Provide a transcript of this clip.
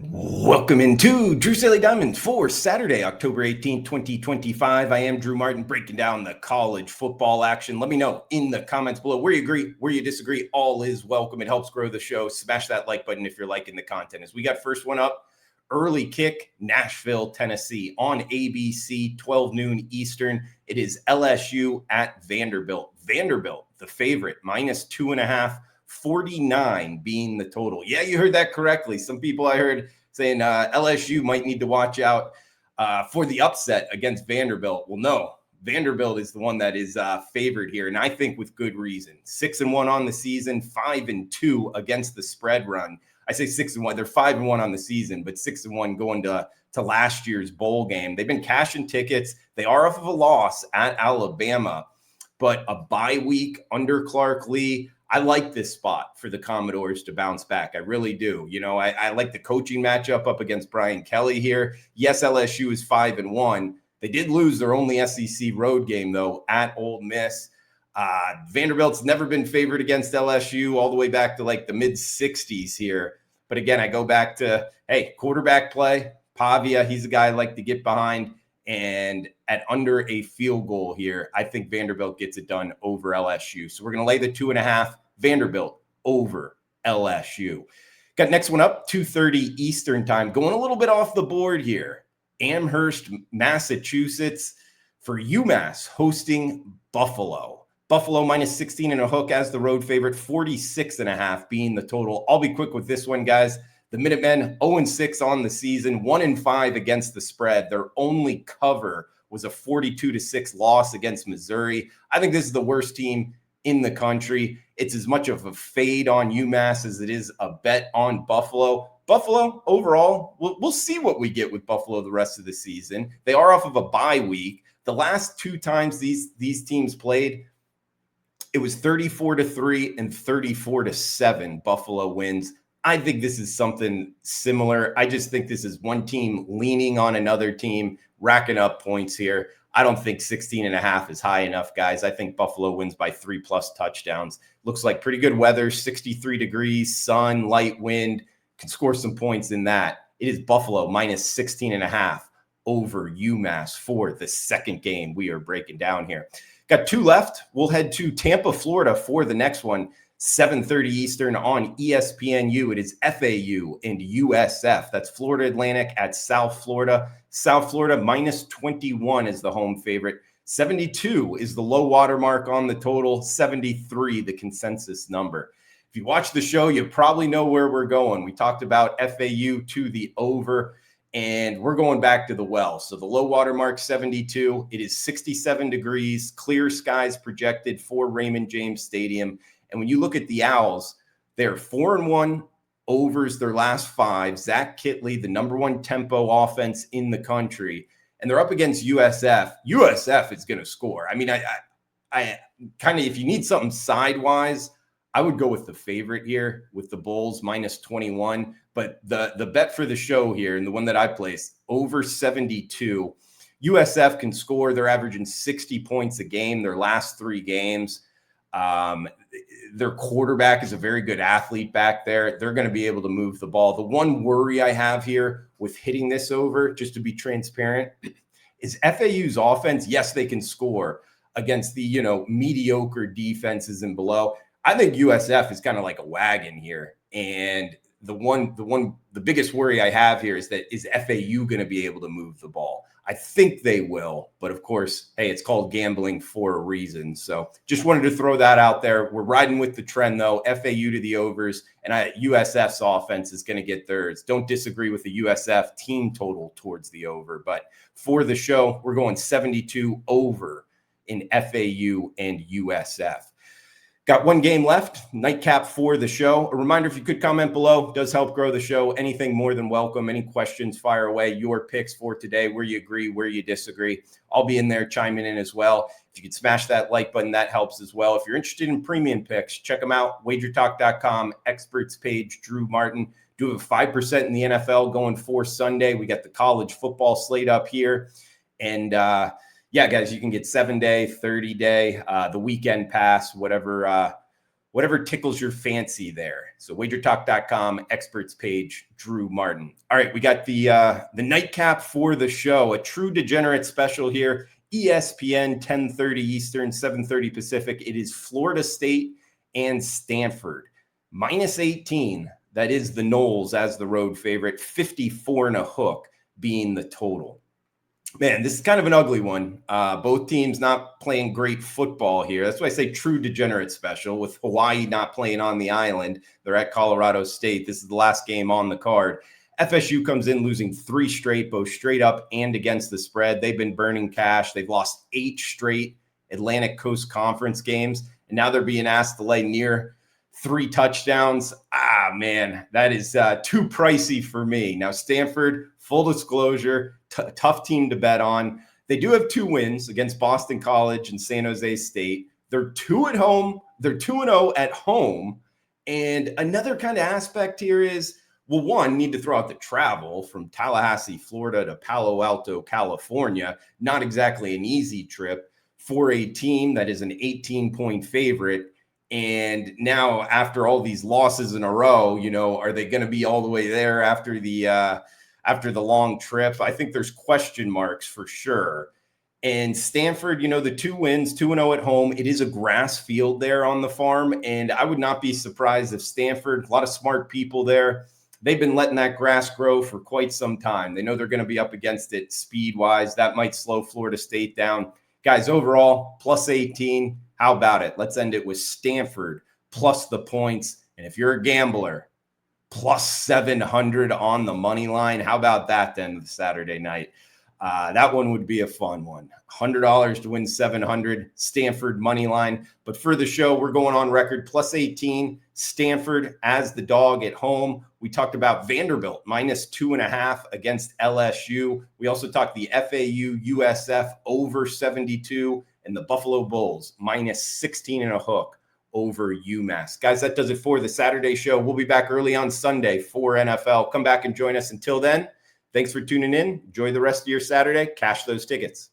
Welcome into Drew Saley Diamonds for Saturday, October 18th, 2025. I am Drew Martin breaking down the college football action. Let me know in the comments below where you agree, where you disagree. All is welcome. It helps grow the show. Smash that like button if you're liking the content. As we got first one up, early kick, Nashville, Tennessee on ABC, 12 noon Eastern. It is LSU at Vanderbilt. Vanderbilt, the favorite, minus 2.5. 49 being the total. Yeah, you heard that correctly. Some people I heard saying LSU might need to watch out for the upset against Vanderbilt. Well, no, Vanderbilt is the one that is favored here, and I think with good reason. 6-1 on the season, 5-2 against the spread run. I say 6-1. They're 5-1 on the season, but 6-1 going to last year's bowl game. They've been cashing tickets. They are off of a loss at Alabama, but a bye week under Clark Lee. I like this spot for the Commodores to bounce back. I really do. You know, I like the coaching matchup up against Brian Kelly here. Yes, LSU is 5-1. They did lose their only SEC road game, though, at Ole Miss. Vanderbilt's never been favored against LSU all the way back to like the mid-60s here. But again, I go back to, hey, quarterback play. Pavia, he's a guy I like to get behind. And at under a field goal here, I think Vanderbilt gets it done over LSU. So we're going to lay the 2.5, Vanderbilt over LSU. Got next one up, 2:30 Eastern time. Going a little bit off the board here. Amherst, Massachusetts for UMass hosting Buffalo. Buffalo minus 16 and a hook as the road favorite, 46.5 being the total. I'll be quick with this one, guys. The Minutemen 0-6 on the season, 1-5 against the spread. Their only cover was a 42-6 loss against Missouri. I think this is the worst team in the country. It's as much of a fade on UMass as it is a bet on Buffalo. Buffalo, overall, we'll see what we get with Buffalo the rest of the season. They are off of a bye week. The last two times these teams played, it was 34-3 and 34-7 Buffalo wins. I think this is something similar. I just think this is one team leaning on another team, racking up points here. I don't think 16.5 is high enough, guys. I think Buffalo wins by 3+ touchdowns. Looks like pretty good weather, 63 degrees, sun, light wind. Can score some points in that. It is Buffalo minus 16.5 over UMass for the second game we are breaking down here. Got two left. We'll head to Tampa, Florida for the next one. 7:30 Eastern on ESPNU. It is FAU and USF. That's Florida Atlantic at South Florida. South Florida minus 21 is the home favorite. 72 is the low water mark on the total. 73 the consensus number. If you watch the show, you probably know where we're going. We talked about FAU to the over, and we're going back to the well. So the low water mark 72. It is 67 degrees, clear skies projected for Raymond James Stadium. And when you look at the Owls, they're 4-1 overs their last 5. Zach Kitley, the number 1 tempo offense in the country, and they're up against USF. USF is going to score. I mean, I kind of, if you need something sidewise, I would go with the favorite here with the Bulls minus 21. But the bet for the show here, and the one that I placed, over 72. USF can score. They're averaging 60 points a game their last 3 games. Their quarterback is a very good athlete back there. They're going to be able to move the ball. The one worry I have here with hitting this over, just to be transparent, is FAU's offense. Yes, they can score against the, mediocre defenses and below. I think USF is kind of like a wagon here. And the biggest worry I have here is FAU going to be able to move the ball? I think they will, but of course, hey, it's called gambling for a reason. So just wanted to throw that out there. We're riding with the trend, though. FAU to the overs, and USF's offense is going to get theirs. Don't disagree with the USF team total towards the over, but for the show, we're going 72 over in FAU and USF. Got one game left, nightcap for the show. A reminder, if you could comment below, does help grow the show. Anything more than welcome. Any questions, fire away. Your picks for today, where you agree, where you disagree. I'll be in there chiming in as well. If you could smash that like button, that helps as well. If you're interested in premium picks, check them out. WagerTalk.com, experts page, Drew Martin. Do have 5% in the NFL going for Sunday. We got the college football slate up here. And, yeah, guys, you can get 7-day, 30-day, the weekend pass, whatever whatever tickles your fancy there. So WagerTalk.com, experts page, Drew Martin. All right, we got the nightcap for the show, a true degenerate special here. ESPN, 10:30 Eastern, 7:30 Pacific. It is Florida State and Stanford. -18. That is the Noles as the road favorite. 54 and a hook being the total. Man, this is kind of an ugly one. Both teams not playing great football here. That's why I say true degenerate special, with Hawaii not playing on the island. They're at Colorado State. This is the last game on the card. FSU comes in losing 3 straight, both straight up and against the spread. They've been burning cash. They've lost 8 straight Atlantic Coast Conference games, and now they're being asked to lay near 3 touchdowns. Man, that is too pricey for me. Now, Stanford, full disclosure, tough team to bet on. They do have 2 wins against Boston College and San Jose State. They're 2 at home. They're 2-0 at home. And another kind of aspect here is, well, one, need to throw out the travel from Tallahassee, Florida to Palo Alto, California. Not exactly an easy trip for a team that is an 18-point favorite. And now, after all these losses in a row, are they going to be all the way there after the long trip? I think there's question marks for sure. And Stanford, the 2 wins, 2-0 at home. It is a grass field there on the farm, and I would not be surprised if Stanford, a lot of smart people there, they've been letting that grass grow for quite some time. They know they're going to be up against it speed-wise. That might slow Florida State down. Guys, overall, +18. How about it? Let's end it with Stanford plus the points. And if you're a gambler, +700 on the money line. How about that then Saturday night? That one would be a fun one. $100 to win 700, Stanford money line. But for the show, we're going on record +18, Stanford as the dog at home. We talked about Vanderbilt -2.5 against LSU. We also talked the FAU USF over 72 and the Buffalo Bulls -16 and a hook over UMass. Guys, that does it for the Saturday show. We'll be back early on Sunday for NFL. Come back and join us. Until then, thanks for tuning in. Enjoy the rest of your Saturday. Cash those tickets.